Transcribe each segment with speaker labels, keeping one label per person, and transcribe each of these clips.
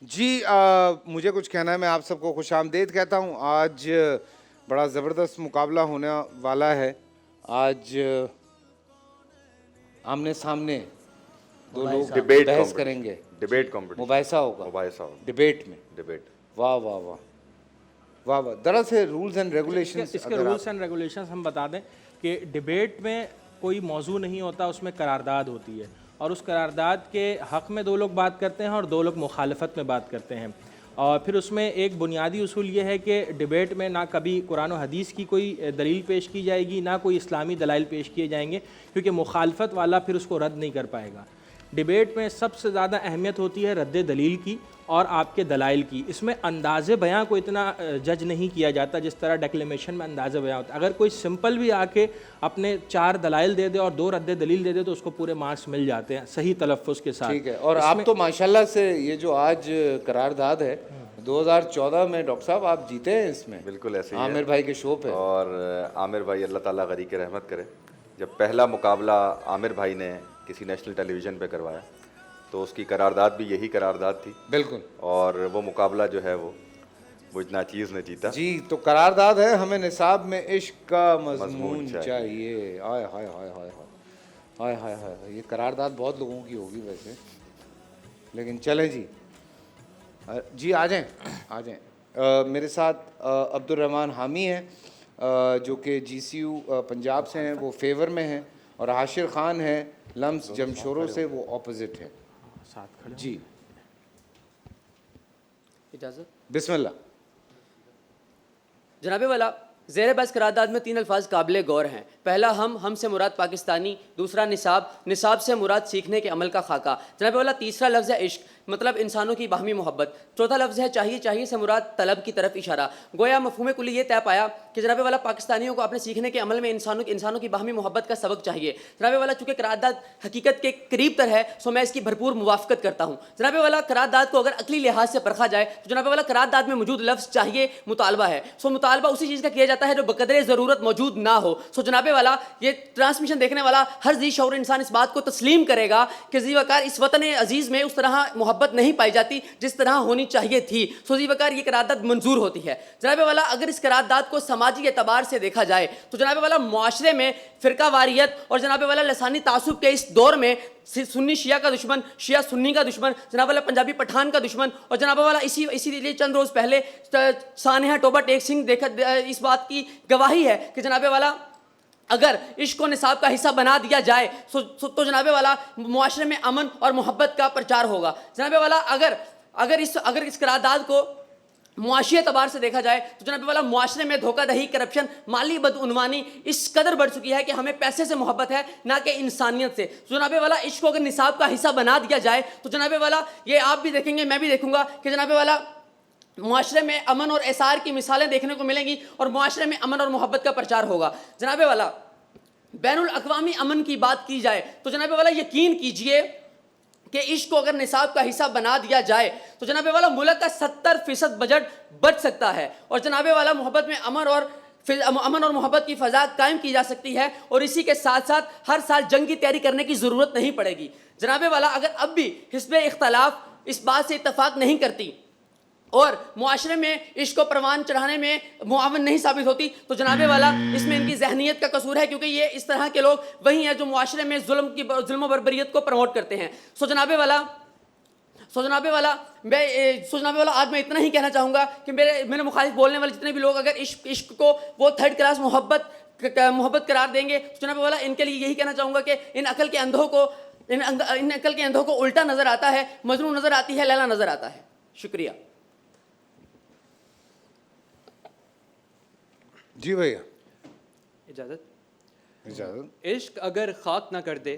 Speaker 1: جی مجھے کچھ کہنا ہے. میں آپ سب کو خوش آمدید کہتا ہوں. آج بڑا زبردست مقابلہ ہونے والا ہے. آج آمنے سامنے دو لوگ بحث کریں گے.
Speaker 2: ڈبیٹ کمپٹیشن,
Speaker 1: مباحثہ ہوگا ڈبیٹ میں.
Speaker 2: ڈبیٹ.
Speaker 1: واہ واہ واہ واہ واہ. دراصل رولز اینڈ ریگولیشنز,
Speaker 3: اس کے رولز اینڈ ریگولیشنز ہم بتا دیں کہ ڈبیٹ میں کوئی موضوع نہیں ہوتا, اس میں قرارداد ہوتی ہے, اور اس قرارداد کے حق میں دو لوگ بات کرتے ہیں اور دو لوگ مخالفت میں بات کرتے ہیں. اور پھر اس میں ایک بنیادی اصول یہ ہے کہ ڈبیٹ میں نہ کبھی قرآن و حدیث کی کوئی دلیل پیش کی جائے گی, نہ کوئی اسلامی دلائل پیش کیے جائیں گے, کیونکہ مخالفت والا پھر اس کو رد نہیں کر پائے گا. ڈبیٹ میں سب سے زیادہ اہمیت ہوتی ہے رد دلیل کی اور آپ کے دلائل کی. اس میں انداز بیاں کو اتنا جج نہیں کیا جاتا جس طرح ڈیکلیمیشن میں انداز بیاں ہوتا ہے. اگر کوئی سمپل بھی آ کے اپنے 4 دلائل دے دے اور 2 رد دلیل دے دے تو اس کو پورے مارکس مل جاتے ہیں صحیح تلفظ کے ساتھ.
Speaker 1: ٹھیک ہے. اور آپ تو ماشاءاللہ سے یہ جو آج قرارداد ہے 2014 میں ڈاکٹر صاحب آپ جیتے ہیں اس میں.
Speaker 2: بالکل ایسے ہی ہے.
Speaker 1: عامر بھائی کے شو پہ.
Speaker 2: اور عامر بھائی اللہ تعالیٰ غریق رحمت کرے, جب پہلا مقابلہ عامر بھائی نے کسی نیشنل ٹیلی ویژن پہ کروایا تو اس کی قرارداد بھی یہی قرارداد تھی. بالکل. اور وہ مقابلہ جو ہے وہ اتنا چیز نے جیتا.
Speaker 1: جی تو قرارداد ہے ہمیں نصاب میں عشق کا مضمون چاہیے. ہائے ہائے ہائے ہائے ہائے ہائے ہائے. یہ قرارداد بہت لوگوں کی ہوگی ویسے, لیکن چلیں جی. جی آ جائیں آ جائیں. میرے ساتھ عبد الرحمن حامی ہیں جو کہ جی سی یو پنجاب سے ہیں, وہ فیور میں ہیں, اور حاشر خان ہیں لمس جمشورو سے, وہ اپوزٹ ہیں. جی
Speaker 4: اجازت.
Speaker 1: بسم اللہ.
Speaker 4: جناب والا, زیر بحث قرارداد میں 3 الفاظ قابل غور ہیں. پہلا ہم سے مراد پاکستانی, دوسرا نصاب سے مراد سیکھنے کے عمل کا خاکہ. جناب والا, تیسرا لفظ ہے عشق, مطلب انسانوں کی باہمی محبت. چوتھا لفظ ہے چاہیے سے مراد طلب کی طرف اشارہ. گویا مفہوم کلی یہ طے پایا کہ جناب والا پاکستانیوں کو اپنے سیکھنے کے عمل میں انسانوں کی باہمی محبت کا سبق چاہیے. جناب والا, چونکہ قرارداد حقیقت کے قریب تر ہے سو میں اس کی بھرپور موافقت کرتا ہوں. جناب والا, قرارداد کو اگر عقلی لحاظ سے پرکھا جائے تو جناب والا قرارداد میں موجود لفظ چاہیے مطالبہ ہے. سو مطالبہ اسی چیز کا کیا جاتا ہے جو بقدر ضرورت موجود نہ ہو. سو جناب والا, یہ ٹرانسمیشن دیکھنے والا ہر ذی شعور انسان اس بات کو تسلیم کرے گا کہ ذی وقار اس وطن عزیز میں اس طرح محبت نہیں پائی جاتی جس طرح ہونی چاہیے تھی. سو ذی وقار یہ قرارداد منظور ہوتی ہے. جناب والا, اگر اس قرارداد کو سماجی اعتبار سے دیکھا جائے تو جناب والا معاشرے میں فرقہ واریت اور جناب والا لسانی تعصب کے اس دور میں سنی شیعہ کا دشمن, شیعہ سنی کا دشمن, جناب والا پنجابی پٹھان کا دشمن, اور جناب والا اسی لیے چند روز پہلے سانحہ ٹوبہ ٹیک سنگھ اس بات کی گواہی ہے کہ جناب والا اگر عشق کو نصاب کا حصہ بنا دیا جائے تو جناب والا معاشرے میں امن اور محبت کا پرچار ہوگا. جناب والا, اگر اس قرارداد کو معاشی اعتبار سے دیکھا جائے تو جناب والا معاشرے میں دھوکہ دہی, کرپشن, مالی بدعنوانی اس قدر بڑھ چکی ہے کہ ہمیں پیسے سے محبت ہے نہ کہ انسانیت سے. جناب والا, عشق کو اگر نصاب کا حصہ بنا دیا جائے تو جناب والا یہ آپ بھی دیکھیں گے, میں بھی دیکھوں گا کہ جناب والا معاشرے میں امن اور احسار کی مثالیں دیکھنے کو ملیں گی اور معاشرے میں امن اور محبت کا پرچار ہوگا. جناب والا, بین الاقوامی امن کی بات کی جائے تو جناب والا یقین کیجئے کہ عشق کو اگر نصاب کا حصہ بنا دیا جائے تو جناب والا ملک کا 70% بجٹ بچ سکتا ہے, اور جناب والا محبت میں امن اور محبت کی فضا قائم کی جا سکتی ہے, اور اسی کے ساتھ ساتھ ہر سال جنگ کی تیاری کرنے کی ضرورت نہیں پڑے گی. جناب والا, اگر اب بھی حزب اختلاف اس بات سے اتفاق نہیں کرتی اور معاشرے میں عشق کو پروان چڑھانے میں معاون نہیں ثابت ہوتی تو جناب والا اس میں ان کی ذہنیت کا قصور ہے, کیونکہ یہ اس طرح کے لوگ وہی ہیں جو معاشرے میں ظلم و بربریت کو پروموٹ کرتے ہیں. سو جناب والا آج میں اتنا ہی کہنا چاہوں گا کہ میرے مخالف بولنے والے جتنے بھی لوگ اگر عشق کو وہ 3rd کلاس محبت قرار دیں گے تو جناب والا ان کے لیے یہی کہنا چاہوں گا کہ ان عقل کے اندھوں کو الٹا نظر آتا ہے, مجنون نظر آتی ہے, لیلا نظر آتا ہے. شکریہ.
Speaker 1: جی بھیا.
Speaker 5: اجازت. عشق اگر خاک نہ کر دے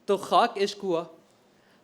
Speaker 5: تو خاک عشق ہوا.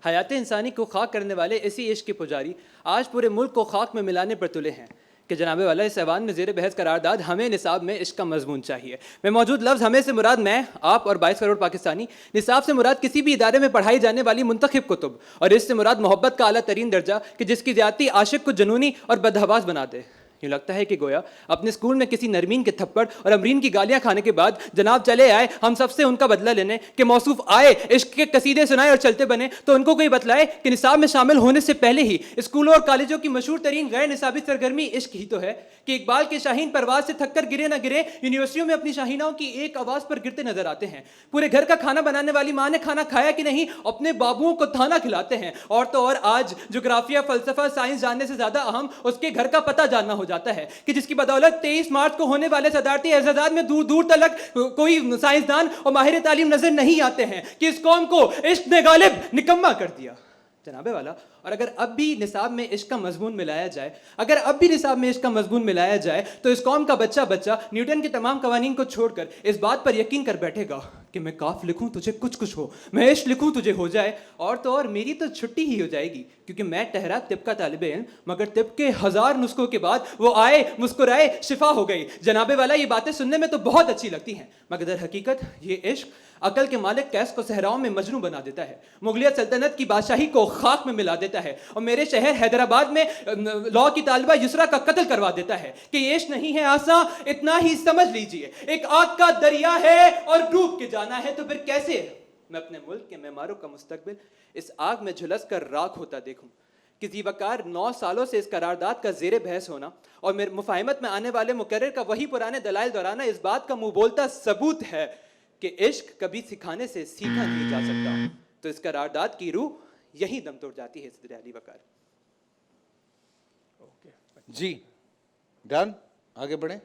Speaker 5: حیات انسانی کو خاک کرنے والے اسی عشق کے پجاری آج پورے ملک کو خاک میں ملانے پر تلے ہیں کہ جناب والا اس ایوان میں زیر بحث قرارداد ہمیں نصاب میں عشق کا مضمون چاہیے. میں موجود لفظ ہمیں سے مراد میں, آپ اور 22 کروڑ پاکستانی. نصاب سے مراد کسی بھی ادارے میں پڑھائی جانے والی منتخب کتب, اور اس سے مراد محبت کا اعلیٰ ترین درجہ کہ جس کی زیادتی عاشق کو جنونی اور بدحواس بنا دے. یوں لگتا ہے کہ گویا اپنے اسکول میں کسی نرمین کے تھپڑ اور امرین کی گالیاں کھانے کے بعد جناب چلے آئے ہم سب سے ان کا بدلہ لینے کہ موصوف آئے عشق کے قصیدے سنائے اور چلتے بنے تو ان کو کوئی بتلائے کہ نصاب میں شامل ہونے سے پہلے ہی اسکولوں اور کالجوں کی مشہور ترین غیر نصابی سرگرمی عشق ہی تو ہے کہ اقبال کے شاہین پرواز سے تھک کر گرے نہ گرے یونیورسٹیوں میں اپنی شاہیناؤں کی ایک آواز پر گرتے نظر آتے ہیں. پورے گھر کا کھانا بنانے والی ماں نے کھانا کھایا کہ نہیں اپنے بابوؤں کو تھانا کھلاتے ہیں. اور تو اور آج جغرافیہ فلسفہ سائنس جاننے سے زیادہ اہم اس کے گھر کا پتہ جاننا ہو جاتا ہے کہ جس کی بدولت 23 مارچ کو ہونے والے صدارتی اعزازات میں دور دور تلک کوئی سائنسدان اور ماہر تعلیم نظر نہیں آتے ہیں کہ اس قوم کو عشق نے غالب نکما کر دیا. جناب والا اور اگر اب بھی نصاب میں عشق کا مضمون ملایا جائے تو اس قوم کا بچہ نیوٹن کے تمام قوانین کو چھوڑ کر اس بات پر یقین کر بیٹھے گا کہ میں کاف لکھوں تجھے کچھ ہو, میں عشق لکھوں تجھے ہو جائے. اور تو اور میری تو چھٹی ہی ہو جائے گی کیونکہ میں ٹہرا طب کا طالب علم مگر طب کے 1000 نسخوں کے بعد وہ آئے مسکرائے شفا ہو گئی. جناب والا یہ باتیں سننے میں تو بہت اچھی لگتی ہیں مگر در حقیقت یہ عشق عقل کے مالک قیس کو صحراؤں میں مجنوں بنا دیتا ہے, مغلیہ سلطنت کی بادشاہی کو خاک میں ملا دیتا ہے اور میرے شہر حیدرآباد میں لاء کی طالبہ یسرا کا قتل کروا دیتا ہے کہ یہ عشق نہیں ہے آساں اتنا ہی سمجھ لیجئے, ایک آگ کا دریا ہے اور ڈوب کے جانا ہے. تو پھر کیسے میں اپنے ملک کے معماروں کا مستقبل اس آگ میں جھلس کر راکھ ہوتا دیکھوں کہ ذی وقار 9 سالوں سے اس قرارداد کا زیر بحث ہونا اور میرے مفاہمت میں آنے والے مقرر کا وہی پرانے دلائل دہرانا اس بات کا منہ بولتا ثبوت ہے کہ عشق کبھی سکھانے سے سیکھا نہیں جا سکتا. تو اس قرارداد کی روح یہی دم توڑ جاتی ہے صدر علی وقار.
Speaker 1: جی ڈن, آگے بڑھیں.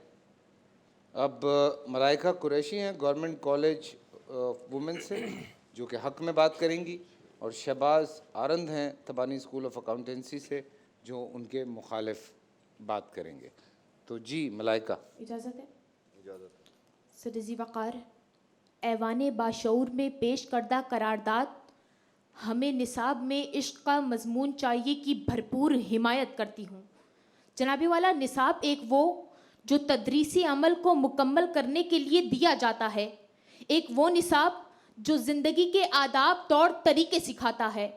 Speaker 1: اب ملائکہ قریشی ہیں گورنمنٹ کالج وومن سے جو کہ حق میں بات کریں گی, اور شہباز آرند ہیں تبانی اسکول آف اکاؤنٹنسی سے جو ان کے مخالف بات کریں گے. تو جی ملائکہ.
Speaker 6: اجازت ہے؟ اجازت. صدر ذی وقار, ایوان باشعور میں پیش کردہ قرارداد ہمیں نصاب میں عشق کا مضمون چاہیے کی بھرپور حمایت کرتی ہوں. جناب والا, نصاب ایک وہ جو تدریسی عمل کو مکمل کرنے کے لیے دیا جاتا ہے, ایک وہ نصاب جو زندگی کے آداب طور طریقے سکھاتا ہے,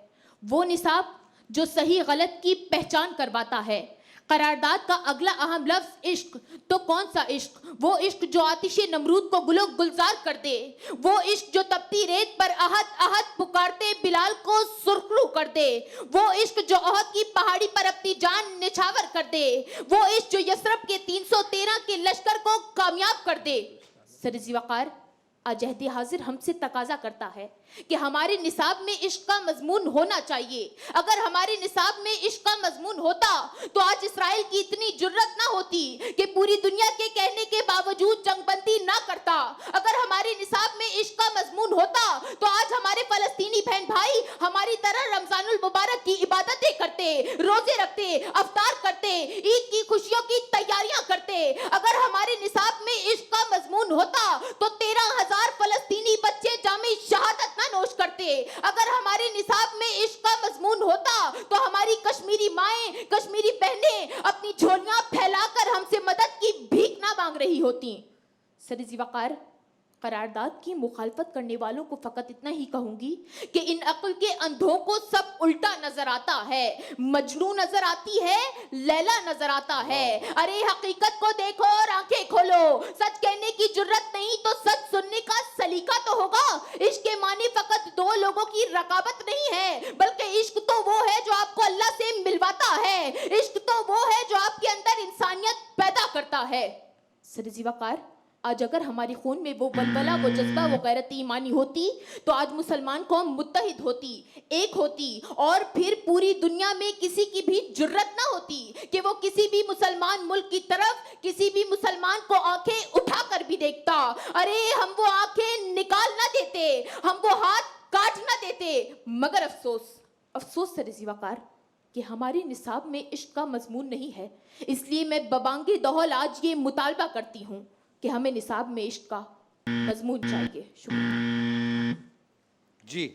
Speaker 6: وہ نصاب جو صحیح غلط کی پہچان کرواتا ہے. قرارداد کا اگلا اہم لفظ عشق. تو کون سا عشق؟ وہ عشق جو آتش نمرود کو گل و گلزار کر دے, وہ عشق جو تپتی ریت پر احد احد پکارتے بلال کو سرخرو کر دے, وہ عشق جو احد کی پہاڑی پر اپنی جان نچھاور کر دے, وہ عشق جو یثرب کے 313 کے لشکر کو کامیاب کر دے. سر ذی وقار, آج عہد حاضر ہم سے تقاضا کرتا ہے کہ ہمارے نصاب میں عشق کا مضمون ہونا چاہیے. اگر ہمارے نصاب میں عشق کا مضمون ہوتا تو آج اسرائیل کی اتنی جرت نہ ہوتی کہ پوری دنیا کے کہنے کے باوجود جنگ بندی نہ کرتا. اگر ہمارے نصاب میں عشق کا مضمون ہوتا تو آج ہمارے فلسطینی بہن بھائی ہماری طرح رمضان المبارک کی عبادتیں کرتے, روزے رکھتے, افطار کرتے, عید کی خوشیوں کی تیاریاں کرتے. اگر ہمارے نصاب میں عشق کا مضمون ہوتا تو 13,000 فلسطینی بچے جامع شہادت نوش کرتے. اگر ہمارے نصاب میں عشق کا مضمون ہوتا تو ہماری کشمیری مائیں, کشمیری بہنیں اپنی جھولیاں پھیلا کر ہم سے مدد کی بھیک نہ مانگ رہی ہوتی. سر ذی وقار, قرارداد کی مخالفت کرنے والوں کو فقط اتنا ہی کہوں گی کہ ان عقل کے اندھوں کو سب الٹا نظر آتا ہے. مجنوں نظر آتی ہے, لیلا نظر آتا ہے. ارے حقیقت کو دیکھو اور آنکھیں کھولو. سچ کہنے کی جرت نہیں تو سچ سننے کا سلیقہ تو ہوگا. عشق کے معنی فقط 2 لوگوں کی رقابت نہیں ہے بلکہ عشق تو وہ ہے جو آپ کو اللہ سے ملواتا ہے. عشق تو وہ ہے جو آپ کے اندر انسانیت پیدا کرتا ہے. سر ذی وقار, آج اگر ہماری خون میں وہ ولولہ, وہ جذبہ, وہ غیرت ایمانی ہوتی تو آج مسلمان قوم متحد ہوتی, ایک ہوتی, اور پھر پوری دنیا میں کسی کی بھی جرت نہ ہوتی کہ وہ کسی بھی مسلمان ملک کی طرف کسی بھی مسلمان کو آنکھیں اٹھا کر بھی دیکھتا. ارے ہم وہ آنکھیں نکال نہ دیتے, ہم وہ ہاتھ کاٹ نہ دیتے. مگر افسوس سر ذی وقار کہ ہمارے نصاب میں عشق کا مضمون نہیں ہے. اس لیے میں ببانگ دہل آج یہ مطالبہ کرتی ہوں کہ ہمیں نصاب میں عشق کا مضمون چاہیے. شکریہ.
Speaker 1: جی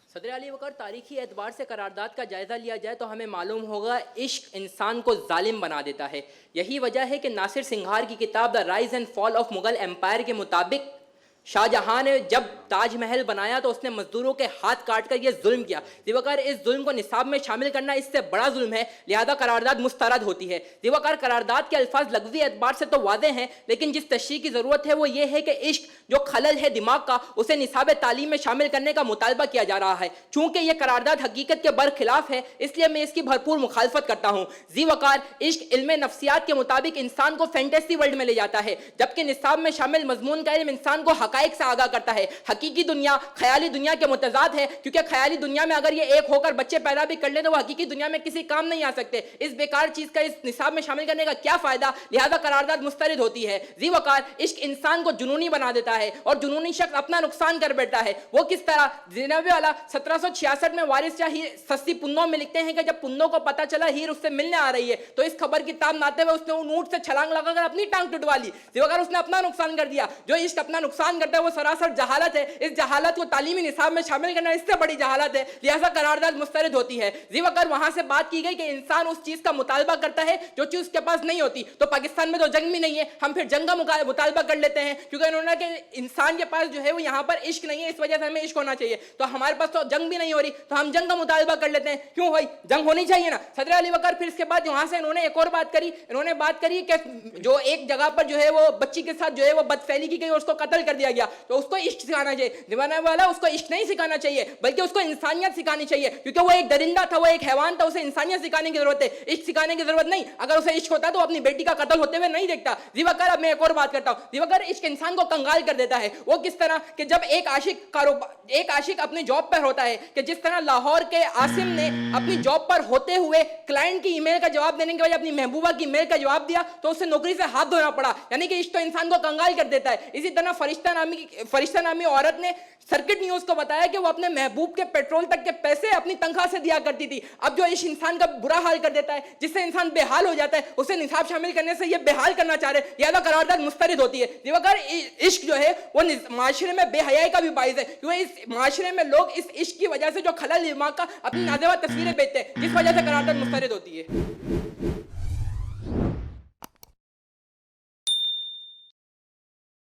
Speaker 4: صدر علی وقار, تاریخی اعتبار سے قرارداد کا جائزہ لیا جائے تو ہمیں معلوم ہوگا عشق انسان کو ظالم بنا دیتا ہے. یہی وجہ ہے کہ ناصر سنگھار کی کتاب the rise and fall of Mughal empire کے مطابق شاہ جہاں نے جب تاج محل بنایا تو اس نے مزدوروں کے ہاتھ کاٹ کر یہ ظلم کیا. دیواکار اس ظلم کو نصاب میں شامل کرنا اس سے بڑا ظلم ہے, لہذا قرارداد مسترد ہوتی ہے. دیواکار قرارداد کے الفاظ لفظی اعتبار سے تو واضح ہیں, لیکن جس تشریح کی ضرورت ہے وہ یہ ہے کہ عشق جو خلل ہے دماغ کا, اسے نصاب تعلیم میں شامل کرنے کا مطالبہ کیا جا رہا ہے. چونکہ یہ قرارداد حقیقت کے برخلاف ہے اس لیے میں اس کی بھرپور مخالفت کرتا ہوں. دیواکار عشق علم نفسیات کے مطابق انسان کو فینٹیسی ورلڈ میں لے جاتا ہے, جبکہ نصاب میں شامل مضمون کا علم انسان کو حقائق سے آگاہ کرتا ہے. حقیقی دنیا خیالی دنیا کے متضاد ہے, کیونکہ خیالی دنیا میں اگر یہ ایک ہو کر بچے پیدا بھی کر لیں تو وہ حقیقی دنیا میں کسی کام نہیں آ سکتے. اس بیکار چیز کا اس نصاب میں شامل کرنے کا کیا فائدہ, لہذا قرارداد مسترد ہوتی ہے. وقار عشق انسان کو جنونی بنا دیتا ہے اور جنونی شخص اپنا نقصان کر بیٹھتا ہے. وہ کس طرح, جناب والا 1766 میں وارث شاہ سستی پنوں میں لکھتے ہیں کہ جب پنوں کو پتا چلا ہیر اس سے ملنے آ رہی ہے تو اس خبر کی تاب ناتے ہوئے اس نے ان اونٹ سے چھلانگ لگا کر اپنی ٹانگ ٹٹوا لی. وقار اس نے اپنا نقصان کر دیا. جو عشق اپنا نقصان کرتا ہے وہ سراسر جہالت ہے. اس جہالت کو تعلیمی نصاب میں شامل کرنا اس سے بڑی جہالت ہے, لہذا قرارداد مسترد ہوتی ہے. وقار وہاں سے بات کی گئی کہ انسان اس چیز کا مطالبہ کرتا ہے جو چیز اس کے پاس نہیں ہوتی. تو پاکستان میں تو جنگ بھی نہیں ہے, ہم پھر جنگ کا مطالبہ کر لیتے ہیں کیونکہ انہوں نے کہ انسان کے پاس جو ہے وہ یہاں پر عشق نہیں ہے, اس وجہ سے ہمیں عشق ہونا چاہیے. تو ہمارے پاس تو جنگ بھی نہیں ہو رہی تو ہم جنگ کا مطالبہ کر لیتے ہیں. کیوں بھائی, جنگ ہونی چاہیے نا. صدر علی وقار پھر اس کے بعد یہاں سے انہوں نے ایک اور بات کری. انہوں نے بات کری کہ جو ایک جگہ پر جو ہے وہ بچی کے ساتھ جو ہے وہ بدفعلی کی گئی اور اس کو قتل کر دیا گیا, تو اس کو عشق سکھانا چاہیے. دیوانہ والا اس کو عشق نہیں سکھانا چاہیے بلکہ اس کو انسانیت سکھانی چاہیے, کیونکہ وہ ایک درندہ تھا, وہ ایک حیوان تھا, اسے انسانیت سکھانے کی ضرورت ہے, عشق سکھانے کی ضرورت نہیں. اگر اسے عشق ہوتا تو اپنی بیٹی کا قتل ہوتے ہوئے نہیں دیکھتا. دیواکار اب میں ایک اور بات کرتا ہوں. دیواکار عشق انسان کو کنگال کر دیتا ہے. وہ کس طرح کہ جب ایک عاشق اپنی جاب پر ہوتا ہے, کہ جس طرح لاہور کے عاصم نے اپنی جاب پر ہوتے ہوئے کلائنٹ کی ای میل کا جواب دینے کے بجائے اپنی محبوبہ کی ای میل کا جواب دیا تو اسے نوکری سے ہاتھ دھونا پڑا. یعنی کہ عشق تو انسان کو کنگال کر دیتا ہے. اسی طرح فرشتہ نامی عورت نے سرکٹ نیوز کو بتایا کہ وہ اپنے محبوب کے پیٹرول تک کے پیسے اپنی تنخواہ سے دیا کرتی تھی. اب جو عشق انسان کا برا حال کر دیتا ہے, جس سے انسان بے حال ہو جاتا ہے, اسے نصاب شامل کرنے سے یہ بے حال کرنا چاہ رہے ہیں, لہذا قرارداد مسترد ہوتی ہے. دیواکار عشق جو ہے وہ معاشرے میں بے حیائی کا بھی باعث ہے, کیونکہ اس معاشرے میں لوگ اس عشق کی وجہ سے جو خلل دماغ کا اپنی نازیبا تصویریں بیچتے ہیں, جس وجہ سے قرارداد مسترد ہوتی ہے.